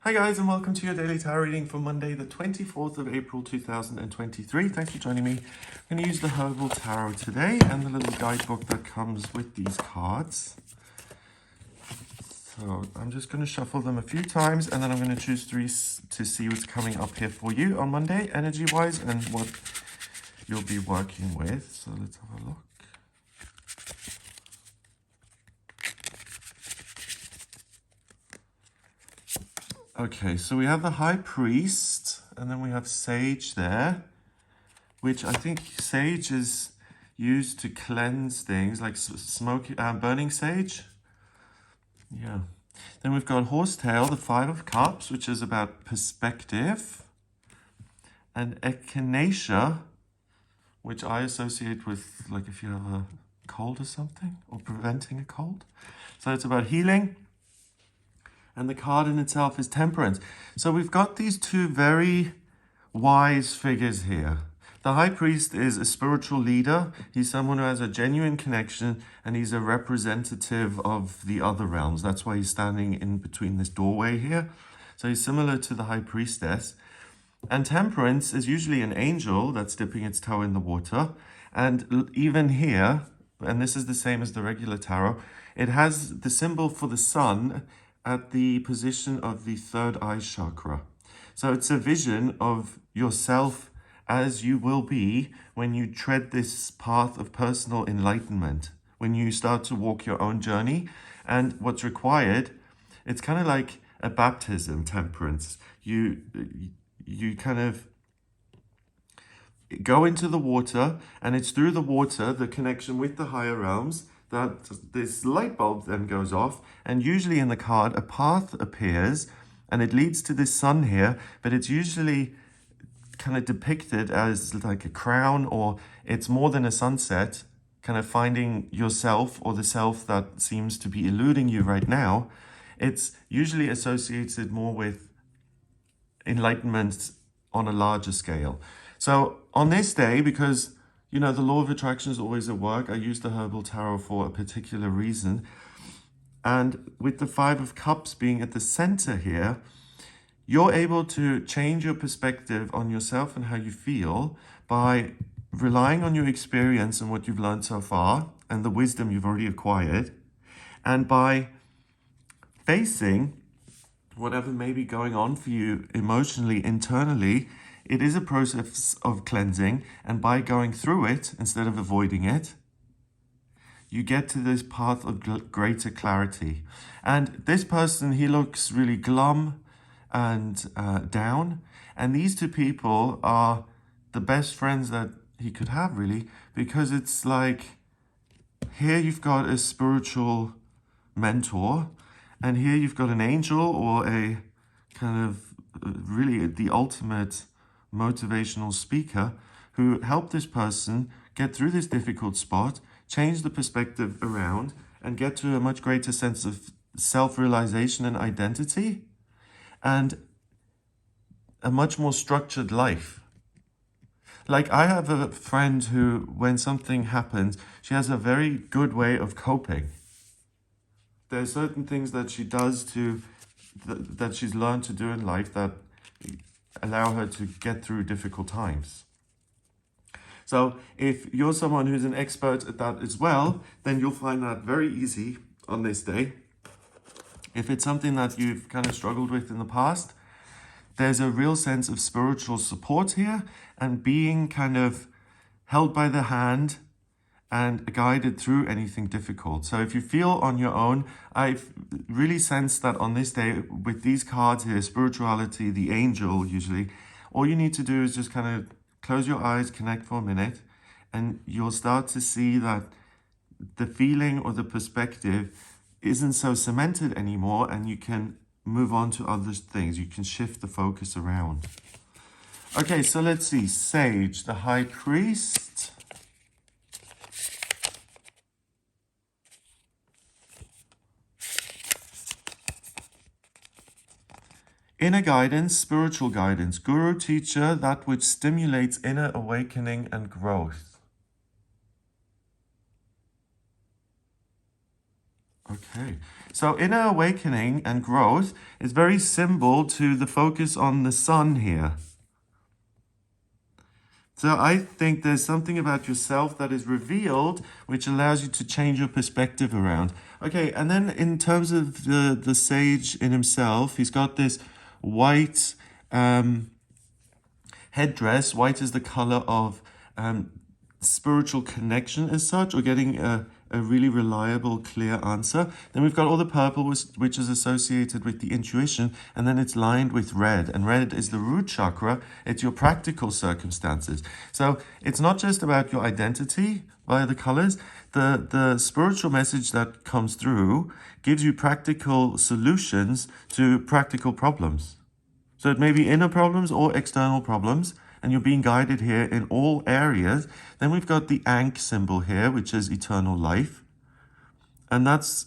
Hi guys, and welcome to your daily tarot reading for Monday the 24th of April 2023. Thanks for joining me. I'm going to use the Herbal Tarot today and the little guidebook that comes with these cards. So I'm just going to shuffle them a few times and then I'm going to choose three to see what's coming up here for you on Monday energy-wise and what you'll be working with. So let's have a look. Okay, so we have the High Priest, and then we have Sage there, which I think Sage is used to cleanse things, like burning sage. Yeah. Then we've got Horsetail, the Five of Cups, which is about perspective. And Echinacea, which I associate with, like, if you have a cold or something, or preventing a cold. So it's about healing. And the card in itself is Temperance. So we've got these two very wise figures here. The High Priest is a spiritual leader. He's someone who has a genuine connection and he's a representative of the other realms. That's why he's standing in between this doorway here. So he's similar to the High Priestess. And Temperance is usually an angel that's dipping its toe in the water. And even here, and this is the same as the regular tarot, it has the symbol for the sun at the position of the third eye chakra. So it's a vision of yourself as you will be when you tread this path of personal enlightenment, when you start to walk your own journey. And what's required, it's kind of like a baptism, Temperance. You kind of go into the water, and it's through the water, the connection with the higher realms, that this light bulb then goes off, and usually in the card a path appears and it leads to this sun here, but it's usually kind of depicted as like a crown, or it's more than a sunset, kind of finding yourself or the self that seems to be eluding you right now. It's usually associated more with enlightenment on a larger scale. So on this day, because you know, the law of attraction is always at work. I use the Herbal Tarot for a particular reason. And with the Five of Cups being at the center here, you're able to change your perspective on yourself and how you feel by relying on your experience and what you've learned so far and the wisdom you've already acquired, and by facing whatever may be going on for you emotionally, internally. It is a process of cleansing, and by going through it instead of avoiding it, you get to this path of greater clarity. And this person, he looks really glum and down. And these two people are the best friends that he could have, really, because it's like, here you've got a spiritual mentor, and here you've got an angel, or a kind of really the ultimate motivational speaker who helped this person get through this difficult spot, change the perspective around, and get to a much greater sense of self-realization and identity, and a much more structured life. Like, I have a friend who, when something happens, she has a very good way of coping. There are certain things that she does that she's learned to do in life that allow her to get through difficult times. So if you're someone who's an expert at that as well, then you'll find that very easy on this day. If it's something that you've kind of struggled with in the past, there's a real sense of spiritual support here and being kind of held by the hand and guided through anything difficult. So if you feel on your own, I've really sensed that on this day with these cards here, spirituality, the angel usually, all you need to do is just kind of close your eyes, connect for a minute, and you'll start to see that the feeling or the perspective isn't so cemented anymore, and you can move on to other things. You can shift the focus around. Okay, so let's see. Sage, the High Priest. Inner guidance, spiritual guidance, guru, teacher, that which stimulates inner awakening and growth. Okay, So inner awakening and growth is very symbol to the focus on the sun here. So I think there's something about yourself that is revealed, which allows you to change your perspective around. Okay, and then in terms of the sage in himself, he's got this white headdress. White is the color of spiritual connection as such, or getting a really reliable, clear answer. Then we've got all the purple, which is associated with the intuition, and then it's lined with red. And red is the root chakra. It's your practical circumstances. So it's not just about your identity via the colors. The spiritual message that comes through gives you practical solutions to practical problems. So it may be inner problems or external problems, and you're being guided here in all areas. Then we've got the Ankh symbol here, which is eternal life. And that's,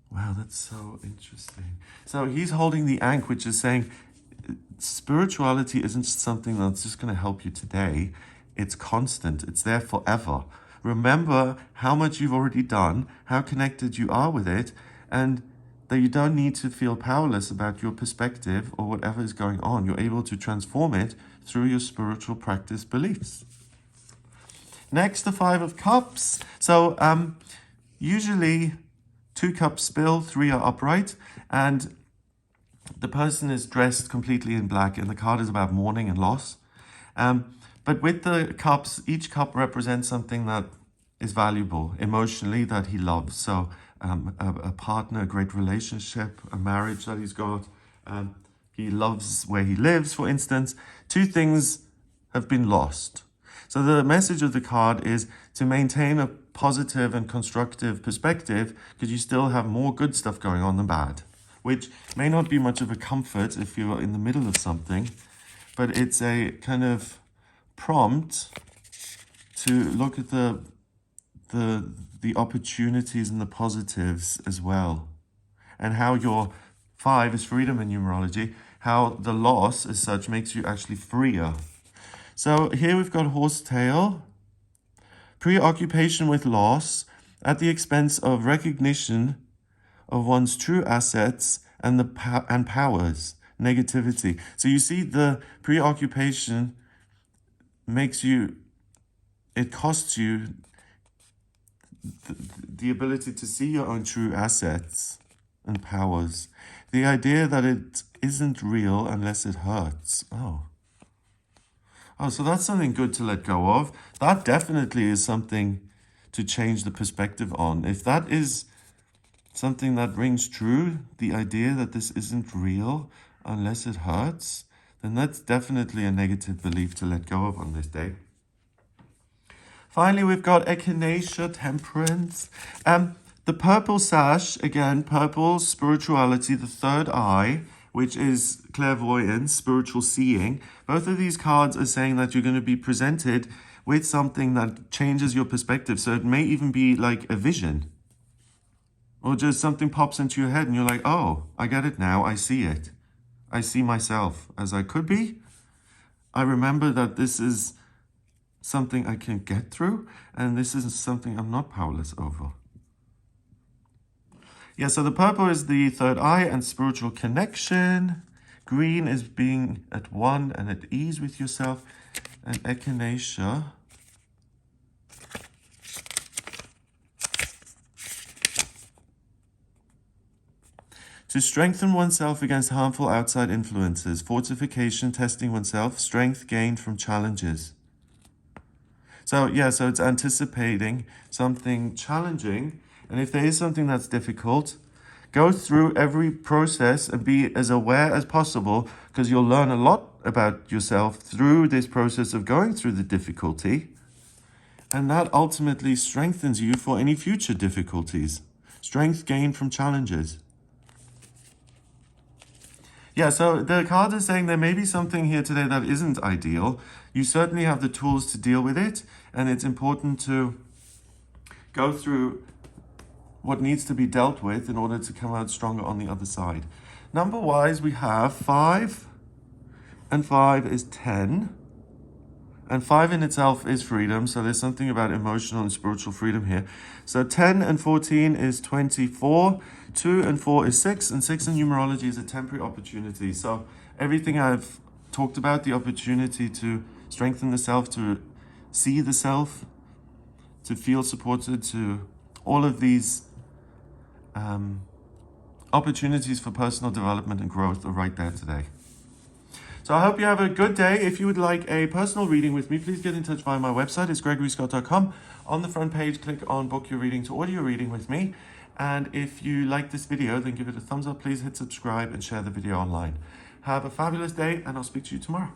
wow, that's so interesting. So he's holding the Ankh, which is saying spirituality isn't something that's just going to help you today. It's constant. It's there forever. Remember how much you've already done, how connected you are with it, and that you don't need to feel powerless about your perspective or whatever is going on. You're able to transform it through your spiritual practice beliefs. Next, the Five of Cups. So usually 2 cups spill, 3 are upright, and the person is dressed completely in black, and the card is about mourning and loss. But with the cups, each cup represents something that is valuable emotionally, that he loves. So a partner, a great relationship, a marriage that he's got. He loves where he lives, for instance. 2 things have been lost. So the message of the card is to maintain a positive and constructive perspective, because you still have more good stuff going on than bad, which may not be much of a comfort if you're in the middle of something, but it's a kind of prompt to look at the opportunities and the positives as well, and how your 5 is freedom in numerology, how the loss as such makes you actually freer. So here we've got horsetail, preoccupation with loss at the expense of recognition of one's true assets and powers, negativity. So you see, the preoccupation it costs you the ability to see your own true assets and powers. The idea that it isn't real unless it hurts. Oh, so that's something good to let go of. That definitely is something to change the perspective on. If that is something that rings true, the idea that this isn't real unless it hurts, then that's definitely a negative belief to let go of on this day. Finally, we've got echinacea, temperance. The purple sash, again, purple, spirituality, the third eye, which is clairvoyance, spiritual seeing. Both of these cards are saying that you're going to be presented with something that changes your perspective. So it may even be like a vision, or just something pops into your head and you're like, oh, I get it now. I see it. I see myself as I could be. I remember that this is something I can get through, and this is something I'm not powerless over. Yeah, so the purple is the third eye and spiritual connection. Green is being at one and at ease with yourself. And echinacea to strengthen oneself against harmful outside influences, fortification, testing oneself, strength gained from challenges. So it's anticipating something challenging. And if there is something that's difficult, go through every process and be as aware as possible, because you'll learn a lot about yourself through this process of going through the difficulty. And that ultimately strengthens you for any future difficulties. Strength gained from challenges. Yeah, so the card is saying there may be something here today that isn't ideal. You certainly have the tools to deal with it, and it's important to go through what needs to be dealt with in order to come out stronger on the other side. Number-wise, we have 5, and 5 is 10. And 5 in itself is freedom. So there's something about emotional and spiritual freedom here. So 10 and 14 is 24. 2 and 4 is 6. And 6 in numerology is a temporary opportunity. So everything I've talked about, the opportunity to strengthen the self, to see the self, to feel supported, to all of these opportunities for personal development and growth are right there today. So I hope you have a good day. If you would like a personal reading with me, please get in touch via my website. It's gregoryscott.com. On the front page, click on book your reading to order your reading with me. And if you like this video, then give it a thumbs up. Please hit subscribe and share the video online. Have a fabulous day, and I'll speak to you tomorrow.